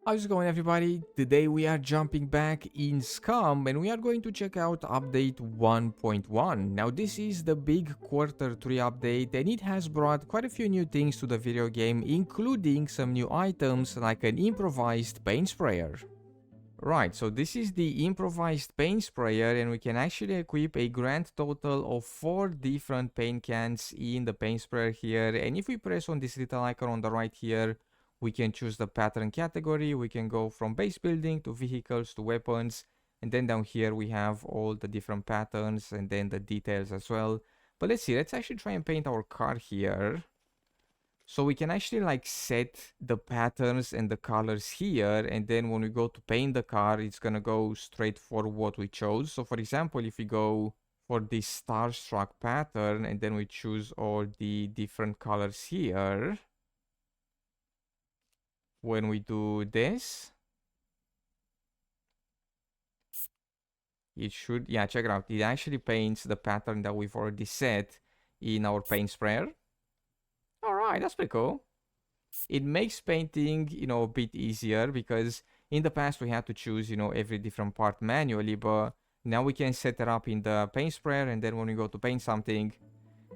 How's it going, everybody? Today we are jumping back in Scum and we are going to check out update 1.1. Now this is the big quarter 3 update and it has brought quite a few new things to the video game, including some new items like an improvised paint sprayer. Right, so this is the improvised paint sprayer and we can actually equip a grand total of 4 different paint cans in the paint sprayer here. And if we press on this little icon on the right here, we can choose the pattern category. We can go from base building to vehicles to weapons. And then down here we have all the different patterns and then the details as well. But let's see, let's actually try and paint our car here. So we can actually like set the patterns and the colors here, and then when we go to paint the car, it's gonna go straight for what we chose. So for example, if we go for this starstruck pattern and then we choose all the different colors here, when we do this, it should, yeah, check it out. It actually paints the pattern that we've already set in our paint sprayer. Alright, that's pretty cool. It makes painting, a bit easier because in the past we had to choose, every different part manually, but now we can set it up in the paint sprayer and then when we go to paint something,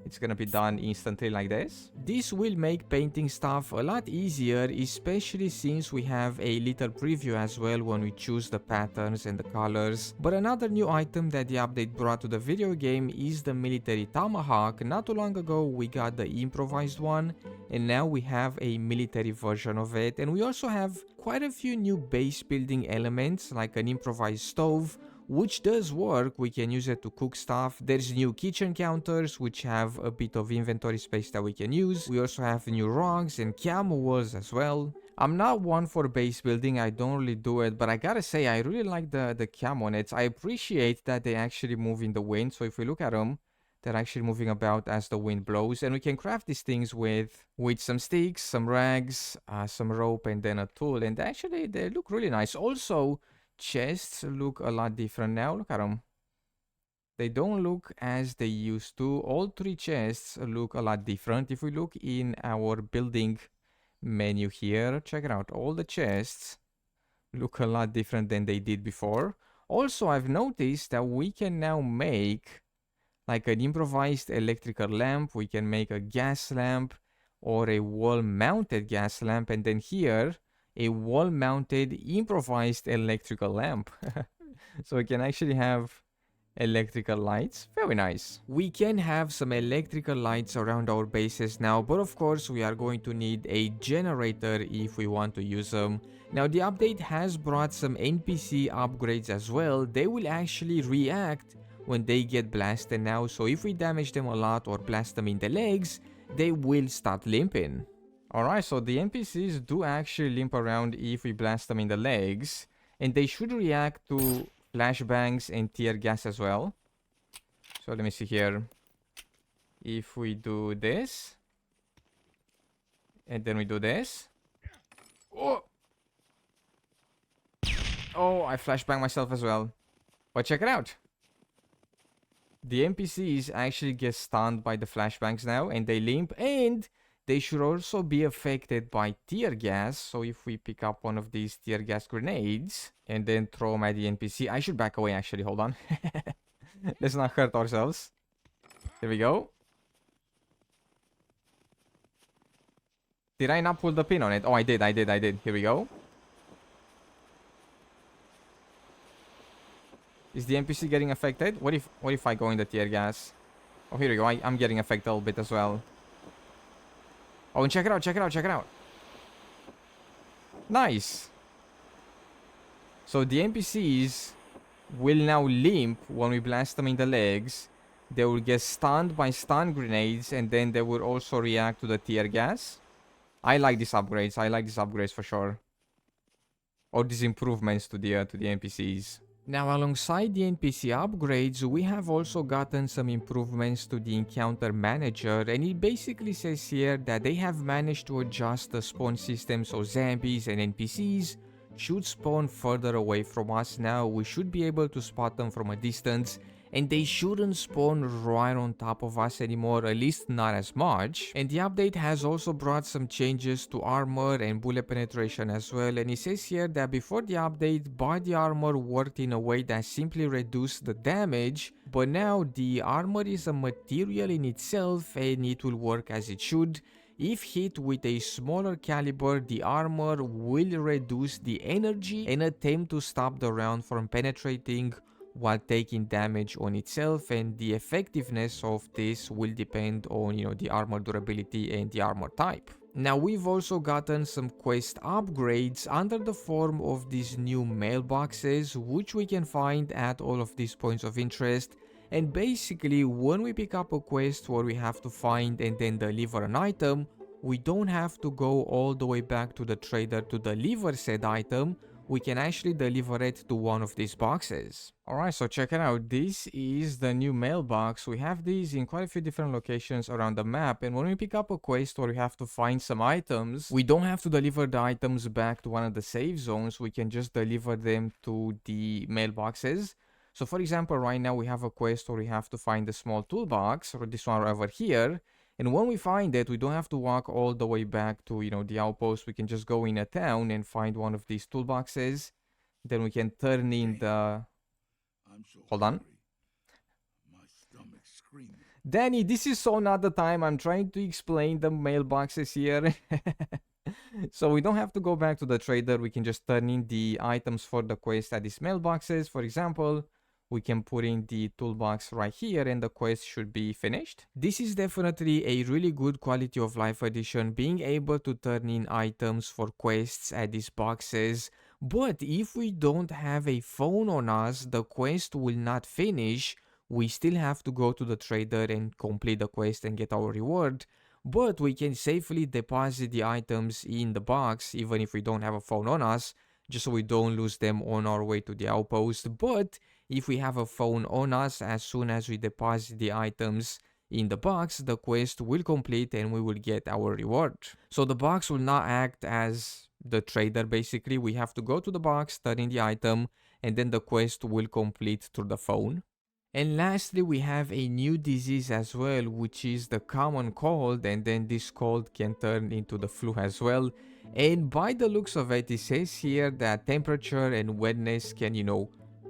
it's gonna be done instantly like this. This will make painting stuff a lot easier, especially since we have a little preview as well when we choose the patterns and the colors. But another new item that the update brought to the video game is the military tomahawk. Not too long ago we got the improvised one and now we have a military version of it. And we also have quite a few new base building elements like an improvised stove, which does work. We can use it to cook stuff. There's new kitchen counters, which have a bit of inventory space that we can use. We also have new rugs and camo walls as well. I'm not one for base building, I don't really do it, but I gotta say, I really like the camo nets. I appreciate that they actually move in the wind, so if we look at them, they're actually moving about as the wind blows, and we can craft these things with some sticks, some rags, some rope, and then a tool, and actually they look really nice. Also, chests look a lot different now. Look at them. They don't look as they used to. All 3 chests look a lot different. If we look in our building menu here, check it out. All the chests look a lot different than they did before. Also, I've noticed that we can now make like an improvised electrical lamp. We can make a gas lamp or a wall-mounted gas lamp. And then here, a wall-mounted improvised electrical lamp. So we can actually have electrical lights. Very nice. We can have some electrical lights around our bases now, but of course we are going to need a generator if we want to use them. Now the update has brought some NPC upgrades as well. They will actually react when they get blasted now, so if we damage them a lot or blast them in the legs, they will start limping. Alright, so the NPCs do actually limp around if we blast them in the legs, and they should react to flashbangs and tear gas as well. So let me see here. If we do this, and then we do this. Oh! Oh, I flashbang myself as well. But check it out. The NPCs actually get stunned by the flashbangs now, and they limp, and they should also be affected by tear gas. So if we pick up one of these tear gas grenades and then throw them at the NPC. I should back away actually, hold on. Let's not hurt ourselves. There we go. Did I not pull the pin on it? Oh, I did. Here we go. Is the NPC getting affected? What if I go in the tear gas? Oh, here we go. I'm getting affected a little bit as well. Oh, and check it out. Nice. So the NPCs will now limp when we blast them in the legs. They will get stunned by stun grenades, and then they will also react to the tear gas. I like these upgrades. For sure. Or these improvements to the NPCs. Now, alongside the NPC upgrades, we have also gotten some improvements to the encounter manager, and it basically says here that they have managed to adjust the spawn system so zombies and NPCs should spawn further away from us now. We should be able to spot them from a distance, and they shouldn't spawn right on top of us anymore, at least not as much. And the update has also brought some changes to armor and bullet penetration as well, and it says here that before the update, body armor worked in a way that simply reduced the damage, but now the armor is a material in itself and it will work as it should. If hit with a smaller caliber, the armor will reduce the energy and attempt to stop the round from penetrating while taking damage on itself, and the effectiveness of this will depend on, the armor durability and the armor type. Now, we've also gotten some quest upgrades under the form of these new mailboxes, which we can find at all of these points of interest. And basically, when we pick up a quest where we have to find and then deliver an item, we don't have to go all the way back to the trader to deliver said item. We can actually deliver it to one of these boxes. Alright, so check it out. This is the new mailbox. We have these in quite a few different locations around the map, and when we pick up a quest where we have to find some items, we don't have to deliver the items back to one of the save zones. We can just deliver them to the mailboxes. So for example, right now we have a quest where we have to find the small toolbox, or this one over here. And when we find it, we don't have to walk all the way back to, the outpost. We can just go in a town and find one of these toolboxes. Then we can turn in the... Hold on. Danny, this is so not the time. I'm trying to explain the mailboxes here. So we don't have to go back to the trader. We can just turn in the items for the quest at these mailboxes. For example, we can put in the toolbox right here and the quest should be finished. This is definitely a really good quality of life addition, being able to turn in items for quests at these boxes. But if we don't have a phone on us, the quest will not finish. We still have to go to the trader and complete the quest and get our reward. But we can safely deposit the items in the box even if we don't have a phone on us, just so we don't lose them on our way to the outpost. But if we have a phone on us, as soon as we deposit the items in the box, the quest will complete and we will get our reward. So the box will not act as the trader. Basically, we have to go to the box, turn in the item, and then the quest will complete through the phone. And lastly, we have a new disease as well, which is the common cold, and then this cold can turn into the flu as well. And by the looks of it, it says here that temperature and wetness can,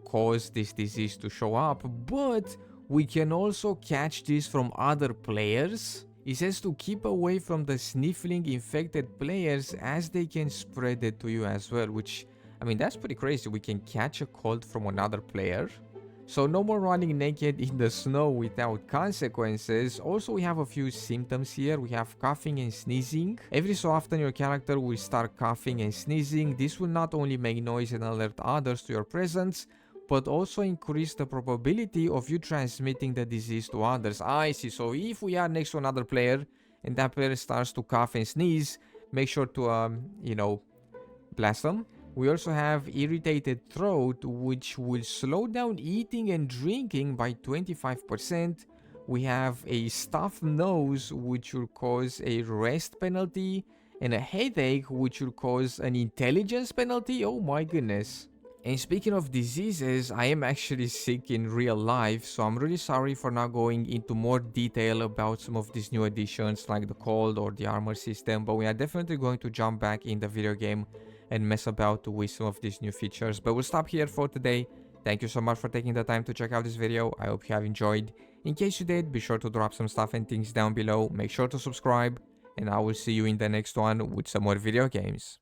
cause this disease to show up, but we can also catch this from other players. It says to keep away from the sniffling infected players, as they can spread it to you as well, which, that's pretty crazy. We can catch a cold from another player. So no more running naked in the snow without consequences. Also, we have a few symptoms here. We have coughing and sneezing. Every so often your character will start coughing and sneezing. This will not only make noise and alert others to your presence, but also increase the probability of you transmitting the disease to others. I see. So if we are next to another player and that player starts to cough and sneeze, make sure to, blast them. We also have irritated throat, which will slow down eating and drinking by 25%. We have a stuffed nose, which will cause a rest penalty, and a headache, which will cause an intelligence penalty. Oh my goodness. And speaking of diseases, I am actually sick in real life, so I'm really sorry for not going into more detail about some of these new additions like the cold or the armor system, but we are definitely going to jump back in the video game and mess about with some of these new features. But we'll stop here for today. Thank you so much for taking the time to check out this video. I hope you have enjoyed. In case you did, be sure to drop some stuff and things down below. Make sure to subscribe, and I will see you in the next one with some more video games.